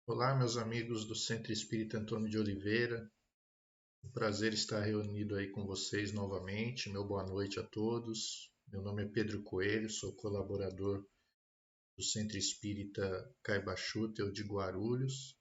Olá, meus amigos do Centro Espírita Antônio de Oliveira. Um prazer estar reunido aí com vocês novamente. Meu boa noite a todos. Meu nome é Pedro Coelho, sou colaborador do Centro Espírita Caibachutel de Guarulhos.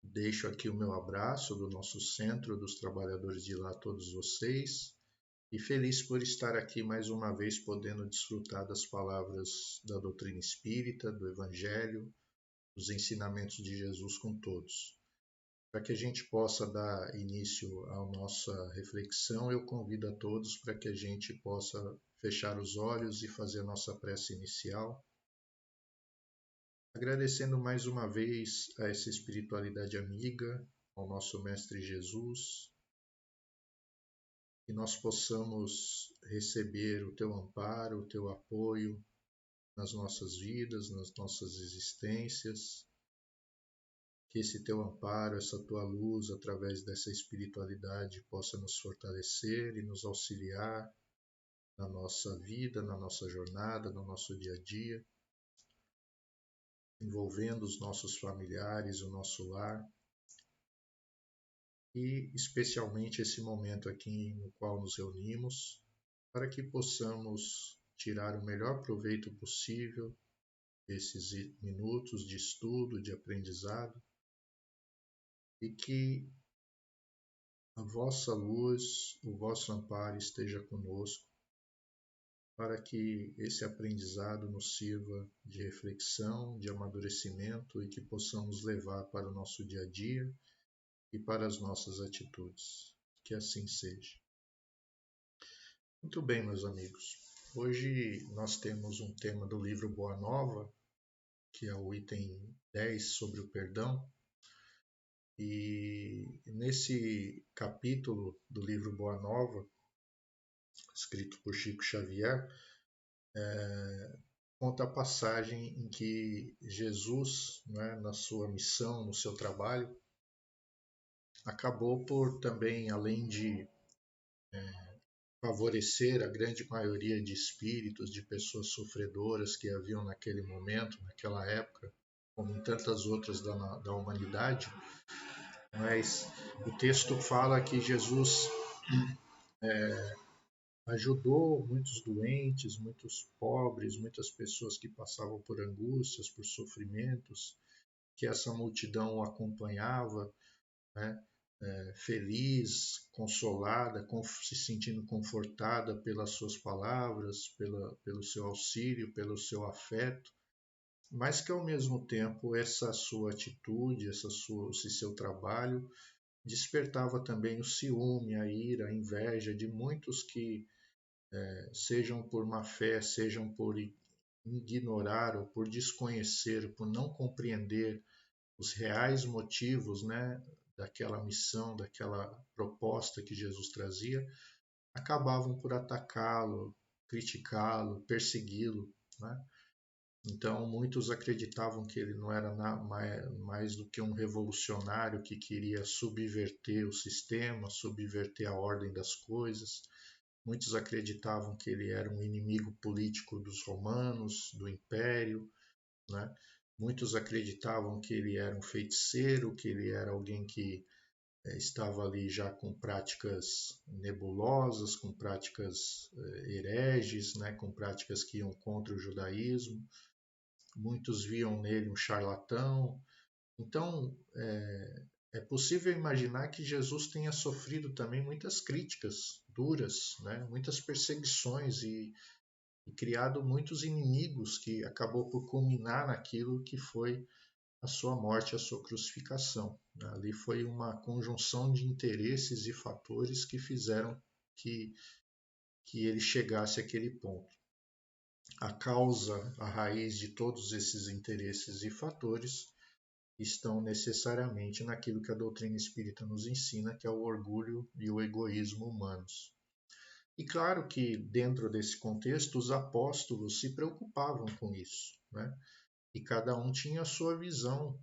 Deixo aqui o meu abraço do nosso centro, dos trabalhadores de lá, a todos vocês. E feliz por estar aqui mais uma vez, podendo desfrutar das palavras da doutrina espírita, do Evangelho, dos ensinamentos de Jesus com todos. Para que a gente possa dar início à nossa reflexão, eu convido a todos para que a gente possa fechar os olhos e fazer a nossa prece inicial, agradecendo mais uma vez a essa espiritualidade amiga, ao nosso Mestre Jesus, que nós possamos receber o teu amparo, o teu apoio nas nossas vidas, nas nossas existências, que esse teu amparo, essa tua luz, através dessa espiritualidade, possa nos fortalecer e nos auxiliar na nossa vida, na nossa jornada, no nosso dia a dia, envolvendo os nossos familiares, o nosso lar, e especialmente esse momento aqui no qual nos reunimos, para que possamos tirar o melhor proveito possível desses minutos de estudo, de aprendizado, e que a vossa luz, o vosso amparo esteja conosco, para que esse aprendizado nos sirva de reflexão, de amadurecimento e que possamos levar para o nosso dia a dia e para as nossas atitudes. Que assim seja. Muito bem, meus amigos. Hoje nós temos um tema do livro Boa Nova, que é o item 10 sobre o perdão. E nesse capítulo do livro Boa Nova, escrito por Chico Xavier, conta a passagem em que Jesus, né, na sua missão, no seu trabalho, acabou por também, além de favorecer a grande maioria de espíritos, de pessoas sofredoras que haviam naquele momento, naquela época, como em tantas outras da humanidade, mas o texto fala que Jesus ajudou muitos doentes, muitos pobres, muitas pessoas que passavam por angústias, por sofrimentos, que essa multidão o acompanhava, né, feliz, consolada, se sentindo confortada pelas suas palavras, pelo seu auxílio, pelo seu afeto, mas que ao mesmo tempo essa sua atitude, esse seu trabalho despertava também o ciúme, a ira, a inveja de muitos que, sejam por má fé, sejam por ignorar ou por desconhecer, por não compreender os reais motivos, né, daquela missão, daquela proposta que Jesus trazia, acabavam por atacá-lo, criticá-lo, persegui-lo, né? Então, muitos acreditavam que ele não era mais do que um revolucionário que queria subverter o sistema, subverter a ordem das coisas. Muitos acreditavam que ele era um inimigo político dos romanos, do império, né? Muitos acreditavam que ele era um feiticeiro, que ele era alguém que estava ali já com práticas nebulosas, com práticas hereges, né? Com práticas que iam contra o judaísmo. Muitos viam nele um charlatão. Então, é possível imaginar que Jesus tenha sofrido também muitas críticas duras, né? Muitas perseguições e criado muitos inimigos que acabou por culminar naquilo que foi a sua morte, a sua crucificação. Ali foi uma conjunção de interesses e fatores que fizeram que, que ele chegasse àquele ponto. A causa, a raiz de todos esses interesses e fatores estão necessariamente naquilo que a doutrina espírita nos ensina, que é o orgulho e o egoísmo humanos. E claro que dentro desse contexto os apóstolos se preocupavam com isso, né? E cada um tinha a sua visão,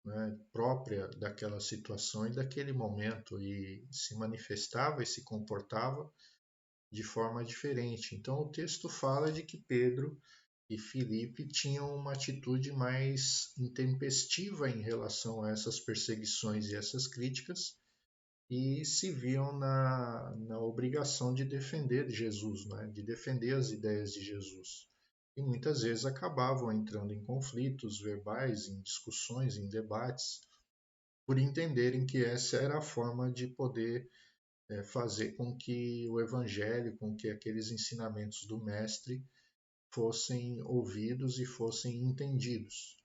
né, própria daquela situação e daquele momento e se manifestava e se comportava de forma diferente. Então o texto fala de que Pedro E Filipe tinha uma atitude mais intempestiva em relação a essas perseguições e essas críticas, e se viam na obrigação de defender Jesus, né? De defender as ideias de Jesus. E muitas vezes acabavam entrando em conflitos verbais, em discussões, em debates, por entenderem que essa era a forma de poder fazer com que o evangelho, com que aqueles ensinamentos do mestre fossem ouvidos e fossem entendidos.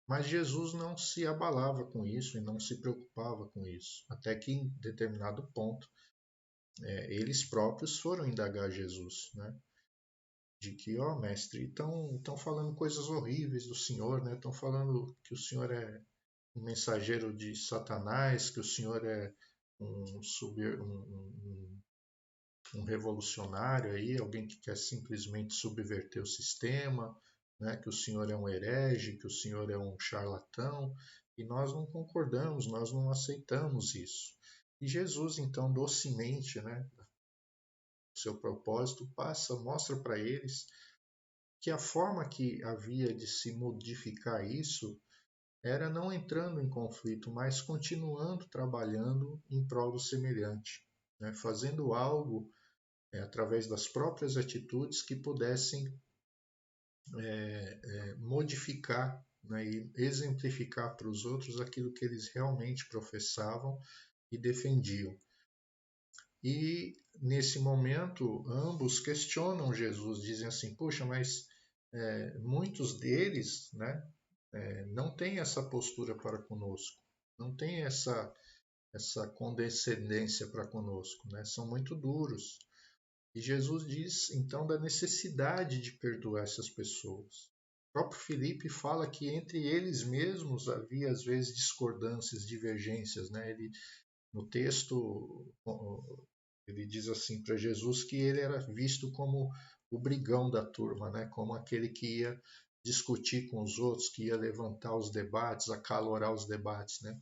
Mas Jesus não se abalava com isso e não se preocupava com isso, até que em determinado ponto eles próprios foram indagar Jesus, né? De que, ó mestre, estão falando coisas horríveis do Senhor, né? Estão falando que o Senhor é um mensageiro de Satanás, que o Senhor é um revolucionário aí, alguém que quer simplesmente subverter o sistema, né? Que o Senhor é um herege, que o Senhor é um charlatão, e nós não concordamos, nós não aceitamos isso. E Jesus, então, docemente, né, seu propósito, mostra para eles que a forma que havia de se modificar isso era não entrando em conflito, mas continuando trabalhando em prol do semelhante, né? Fazendo algo através das próprias atitudes que pudessem modificar, né, e exemplificar para os outros aquilo que eles realmente professavam e defendiam. E nesse momento, ambos questionam Jesus, dizem assim: puxa, mas muitos deles, né, não têm essa postura para conosco, não têm essa condescendência para conosco, né? São muito duros. E Jesus diz então da necessidade de perdoar essas pessoas. O próprio Filipe fala que entre eles mesmos havia às vezes discordâncias, divergências, né? No texto ele diz assim para Jesus que ele era visto como o brigão da turma, né? Como aquele que ia discutir com os outros, que ia levantar os debates, acalorar os debates, né?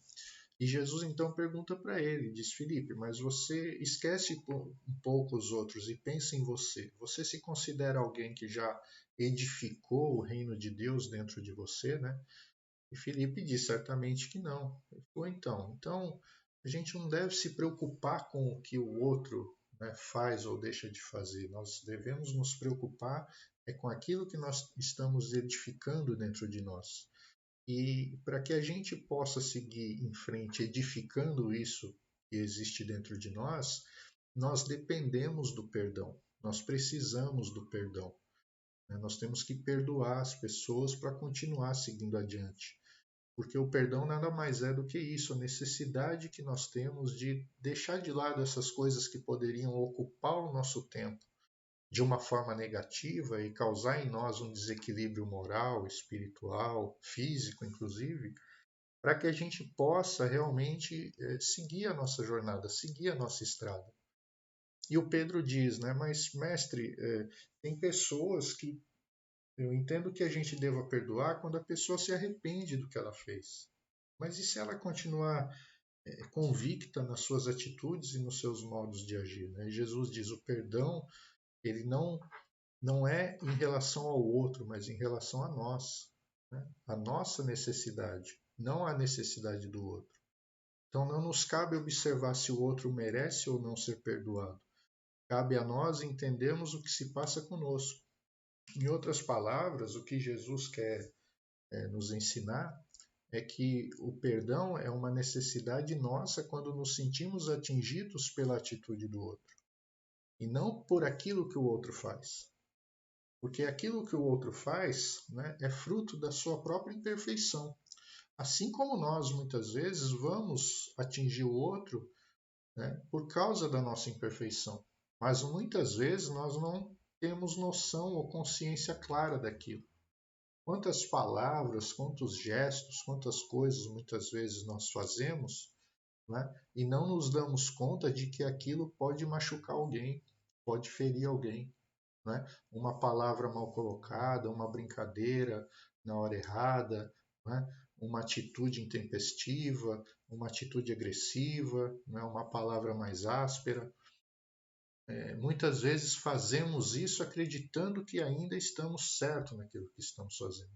E Jesus então pergunta para ele, diz: Filipe, mas você esquece um pouco os outros e pensa em você. Você se considera alguém que já edificou o reino de Deus dentro de você, né? E Filipe diz certamente que não. Ele falou, então a gente não deve se preocupar com o que o outro, né, faz ou deixa de fazer. Nós devemos nos preocupar com aquilo que nós estamos edificando dentro de nós. E para que a gente possa seguir em frente edificando isso que existe dentro de nós, nós dependemos do perdão. Nós precisamos do perdão, né? Nós temos que perdoar as pessoas para continuar seguindo adiante. Porque o perdão nada mais é do que isso, a necessidade que nós temos de deixar de lado essas coisas que poderiam ocupar o nosso tempo de uma forma negativa e causar em nós um desequilíbrio moral, espiritual, físico, inclusive, para que a gente possa realmente seguir a nossa jornada, seguir a nossa estrada. E o Pedro diz, né, mas mestre, tem pessoas que eu entendo que a gente deva perdoar quando a pessoa se arrepende do que ela fez. Mas e se ela continuar convicta nas suas atitudes e nos seus modos de agir? Né? Jesus diz, o perdão, ele não é em relação ao outro, mas em relação a nós, né? A nossa necessidade, não a necessidade do outro. Então não nos cabe observar se o outro merece ou não ser perdoado. Cabe a nós entendermos o que se passa conosco. Em outras palavras, o que Jesus quer nos ensinar é que o perdão é uma necessidade nossa quando nos sentimos atingidos pela atitude do outro, e não por aquilo que o outro faz. Porque aquilo que o outro faz, né, é fruto da sua própria imperfeição. Assim como nós muitas vezes vamos atingir o outro, né, por causa da nossa imperfeição. Mas muitas vezes nós não temos noção ou consciência clara daquilo. Quantas palavras, quantos gestos, quantas coisas muitas vezes nós fazemos, né, e não nos damos conta de que aquilo pode machucar alguém, pode ferir alguém. Né? Uma palavra mal colocada, uma brincadeira na hora errada, né? Uma atitude intempestiva, uma atitude agressiva, né? Uma palavra mais áspera. muitas vezes fazemos isso acreditando que ainda estamos certos naquilo que estamos fazendo.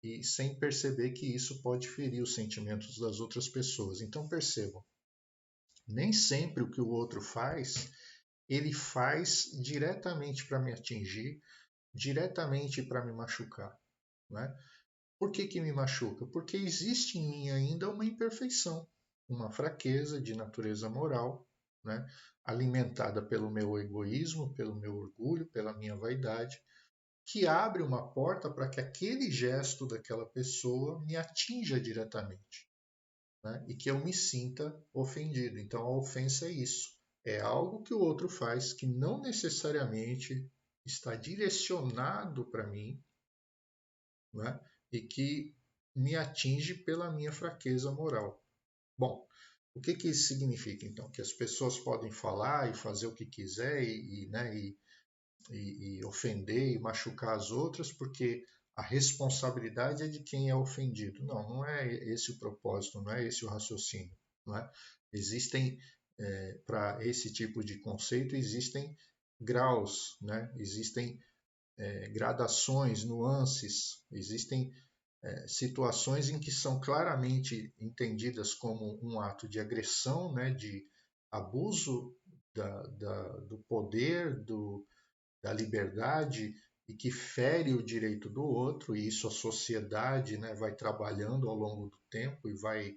E sem perceber que isso pode ferir os sentimentos das outras pessoas. Então percebam, nem sempre o que o outro faz, ele faz diretamente para me atingir, diretamente para me machucar. Né? Por que me machuca? Porque existe em mim ainda uma imperfeição, uma fraqueza de natureza moral, né? Alimentada pelo meu egoísmo, pelo meu orgulho, pela minha vaidade, que abre uma porta para que aquele gesto daquela pessoa me atinja diretamente, né? E que eu me sinta ofendido. Então a ofensa é isso. É algo que o outro faz que não necessariamente está direcionado para mim, né? E que me atinge pela minha fraqueza moral. Bom, o que isso significa então? Que as pessoas podem falar e fazer o que quiser e ofender e machucar as outras porque a responsabilidade é de quem é ofendido. Não, não é esse o propósito, não é esse o raciocínio. Não é? Existem, para esse tipo de conceito, existem graus, né? Existem gradações, nuances, existem situações em que são claramente entendidas como um ato de agressão, né, de abuso do poder, da liberdade e que fere o direito do outro, e isso a sociedade, né, vai trabalhando ao longo do tempo e vai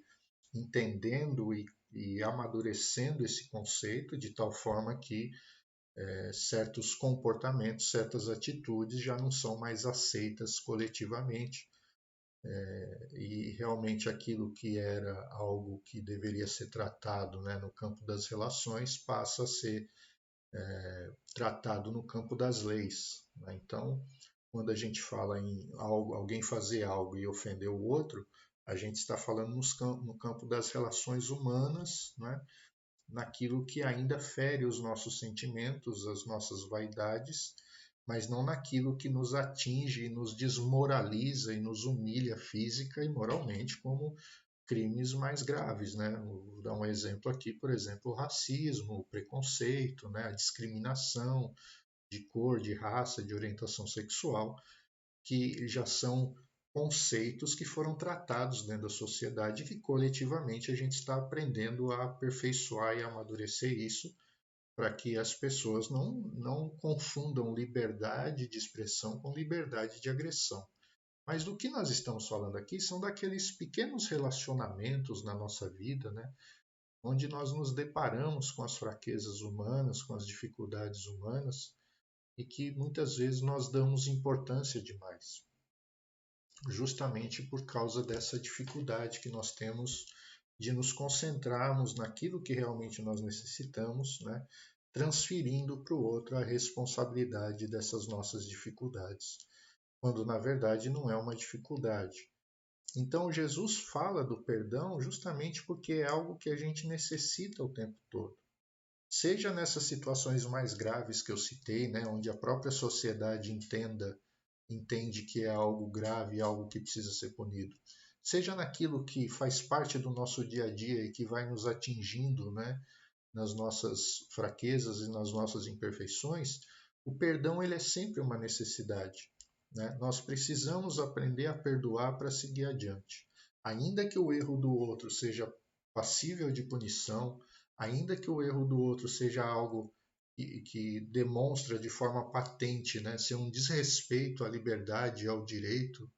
entendendo e amadurecendo esse conceito de tal forma que certos comportamentos, certas atitudes já não são mais aceitas coletivamente e realmente aquilo que era algo que deveria ser tratado, né, no campo das relações passa a ser tratado no campo das leis. Né? Então, quando a gente fala em algo, alguém fazer algo e ofender o outro, a gente está falando no campo das relações humanas, né? Naquilo que ainda fere os nossos sentimentos, as nossas vaidades, mas não naquilo que nos atinge, nos desmoraliza e nos humilha física e moralmente, como crimes mais graves, né? Vou dar um exemplo aqui, por exemplo, o racismo, o preconceito, né? A discriminação de cor, de raça, de orientação sexual, que já são conceitos que foram tratados dentro da sociedade e que coletivamente a gente está aprendendo a aperfeiçoar e amadurecer isso para que as pessoas não confundam liberdade de expressão com liberdade de agressão. Mas do que nós estamos falando aqui são daqueles pequenos relacionamentos na nossa vida, né? Onde nós nos deparamos com as fraquezas humanas, com as dificuldades humanas, e que muitas vezes nós damos importância demais, justamente por causa dessa dificuldade que nós temos de nos concentrarmos naquilo que realmente nós necessitamos, né? Transferindo para o outro a responsabilidade dessas nossas dificuldades, quando na verdade não é uma dificuldade. Então Jesus fala do perdão justamente porque é algo que a gente necessita o tempo todo. Seja nessas situações mais graves que eu citei, né, onde a própria sociedade entende que é algo grave, algo que precisa ser punido. Seja naquilo que faz parte do nosso dia a dia e que vai nos atingindo, né, nas nossas fraquezas e nas nossas imperfeições, o perdão ele é sempre uma necessidade. Né? Nós precisamos aprender a perdoar para seguir adiante. Ainda que o erro do outro seja passível de punição, ainda que o erro do outro seja algo que demonstra de forma patente, né, ser um desrespeito à liberdade e ao direito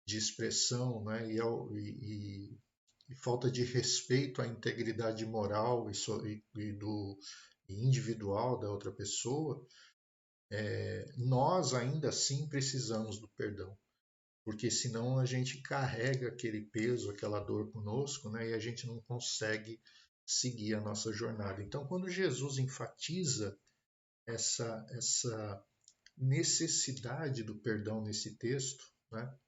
de expressão, né, e falta de respeito à integridade moral e individual da outra pessoa, nós ainda assim precisamos do perdão, porque senão a gente carrega aquele peso, aquela dor conosco, né, e a gente não consegue seguir a nossa jornada. Então, quando Jesus enfatiza essa necessidade do perdão nesse texto, né,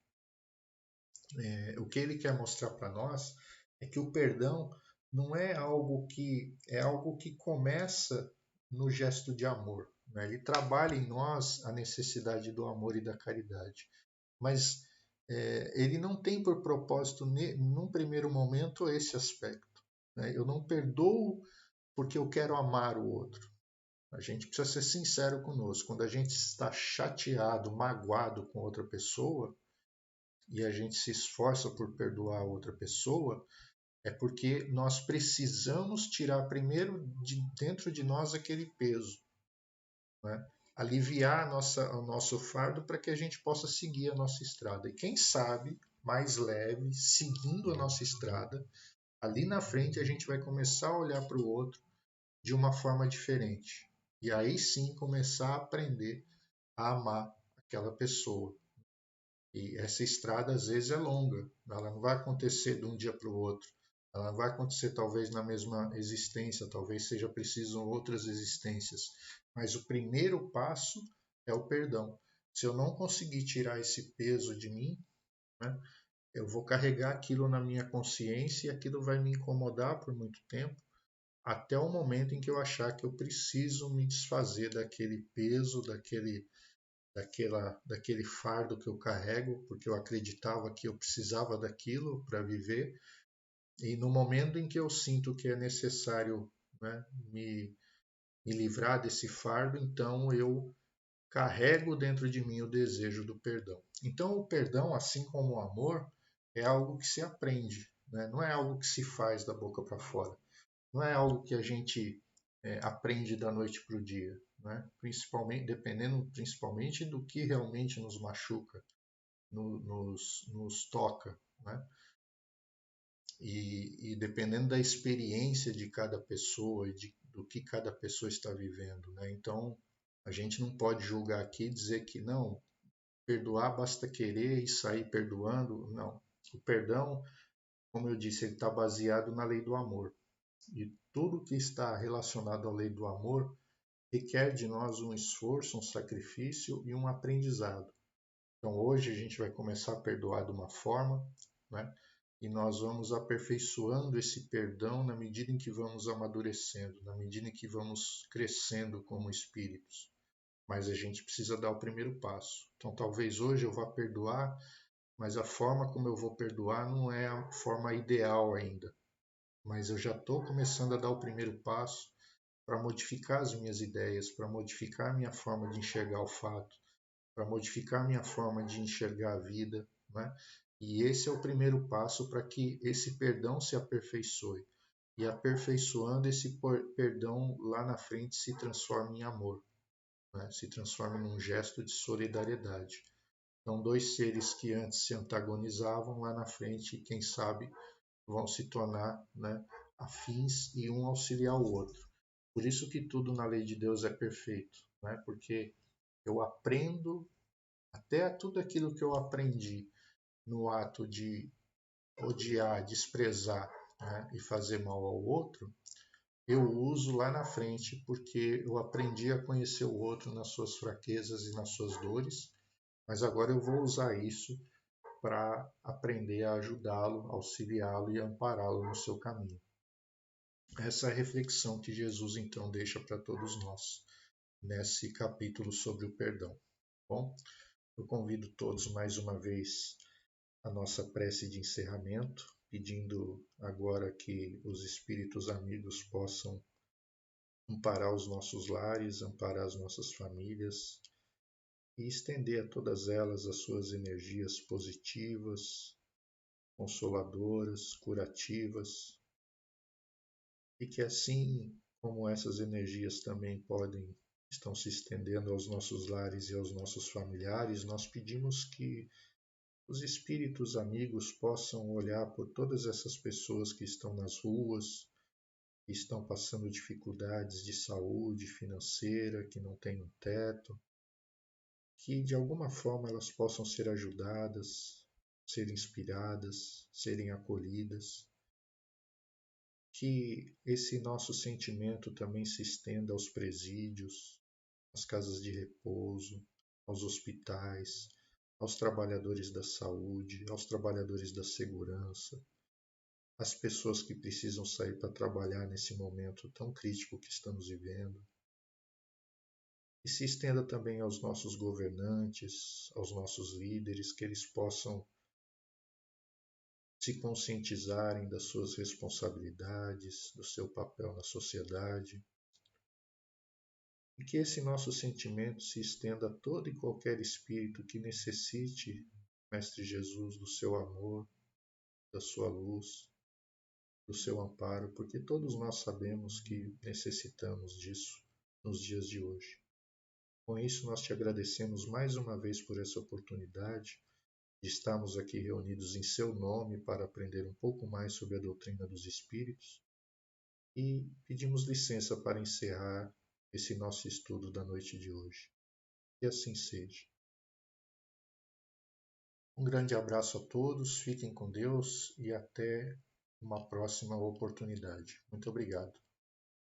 o que ele quer mostrar para nós é que o perdão não é algo que é algo que começa no gesto de amor. Né? Ele trabalha em nós a necessidade do amor e da caridade, mas ele não tem por propósito, num primeiro momento, esse aspecto. Né? Eu não perdoo porque eu quero amar o outro. A gente precisa ser sincero conosco. Quando a gente está chateado, magoado com outra pessoa, e a gente se esforça por perdoar a outra pessoa, é porque nós precisamos tirar primeiro de dentro de nós aquele peso, né? Aliviar o nosso fardo para que a gente possa seguir a nossa estrada. E quem sabe, mais leve, seguindo a nossa estrada, ali na frente a gente vai começar a olhar para o outro de uma forma diferente. E aí sim começar a aprender a amar aquela pessoa. E essa estrada às vezes é longa, ela não vai acontecer de um dia para o outro. Ela vai acontecer talvez na mesma existência, talvez seja preciso outras existências. Mas o primeiro passo é o perdão. Se eu não conseguir tirar esse peso de mim, né, eu vou carregar aquilo na minha consciência e aquilo vai me incomodar por muito tempo, até o momento em que eu achar que eu preciso me desfazer daquele peso, daquele fardo que eu carrego, porque eu acreditava que eu precisava daquilo para viver. E no momento em que eu sinto que é necessário, né, me livrar desse fardo, então eu carrego dentro de mim o desejo do perdão. Então, o perdão, assim como o amor, é algo que se aprende, né? Não é algo que se faz da boca para fora. Não é algo que a gente aprende da noite para o dia, né? Principalmente, dependendo principalmente do que realmente nos machuca, nos toca, né? E dependendo da experiência de cada pessoa e do que cada pessoa está vivendo, né? Então, a gente não pode julgar aqui e dizer que não, perdoar basta querer e sair perdoando. Não. O perdão, como eu disse, ele está baseado na lei do amor. E tudo que está relacionado à lei do amor requer de nós um esforço, um sacrifício e um aprendizado. Então hoje a gente vai começar a perdoar de uma forma, né? E nós vamos aperfeiçoando esse perdão na medida em que vamos amadurecendo, na medida em que vamos crescendo como espíritos. Mas a gente precisa dar o primeiro passo. Então talvez hoje eu vá perdoar, mas a forma como eu vou perdoar não é a forma ideal ainda. Mas eu já estou começando a dar o primeiro passo para modificar as minhas ideias, para modificar a minha forma de enxergar o fato, para modificar a minha forma de enxergar a vida, né? E esse é o primeiro passo para que esse perdão se aperfeiçoe. E aperfeiçoando esse perdão lá na frente se transforma em amor, né? Se transforma num gesto de solidariedade. Então, dois seres que antes se antagonizavam lá na frente, quem sabe, vão se tornar, né, afins e um auxiliar o outro. Por isso que tudo na lei de Deus é perfeito, né? Porque eu aprendo até tudo aquilo que eu aprendi no ato de odiar, desprezar, né, e fazer mal ao outro, eu uso lá na frente porque eu aprendi a conhecer o outro nas suas fraquezas e nas suas dores, mas agora eu vou usar isso para aprender a ajudá-lo, auxiliá-lo e ampará-lo no seu caminho. Essa é a reflexão que Jesus então deixa para todos nós nesse capítulo sobre o perdão. Bom, eu convido todos mais uma vez à nossa prece de encerramento, pedindo agora que os espíritos amigos possam amparar os nossos lares, amparar as nossas famílias e estender a todas elas as suas energias positivas, consoladoras, curativas, e que assim como essas energias também estão se estendendo aos nossos lares e aos nossos familiares, nós pedimos que os espíritos amigos possam olhar por todas essas pessoas que estão nas ruas, que estão passando dificuldades de saúde financeira, que não têm um teto, que de alguma forma elas possam ser ajudadas, ser inspiradas, serem acolhidas, que esse nosso sentimento também se estenda aos presídios, às casas de repouso, aos hospitais, aos trabalhadores da saúde, aos trabalhadores da segurança, às pessoas que precisam sair para trabalhar nesse momento tão crítico que estamos vivendo. E se estenda também aos nossos governantes, aos nossos líderes, que eles possam se conscientizarem das suas responsabilidades, do seu papel na sociedade, e que esse nosso sentimento se estenda a todo e qualquer espírito que necessite, Mestre Jesus, do seu amor, da sua luz, do seu amparo, porque todos nós sabemos que necessitamos disso nos dias de hoje. Com isso, nós te agradecemos mais uma vez por essa oportunidade de estarmos aqui reunidos em seu nome para aprender um pouco mais sobre a doutrina dos Espíritos e pedimos licença para encerrar esse nosso estudo da noite de hoje. Que assim seja. Um grande abraço a todos, fiquem com Deus e até uma próxima oportunidade. Muito obrigado.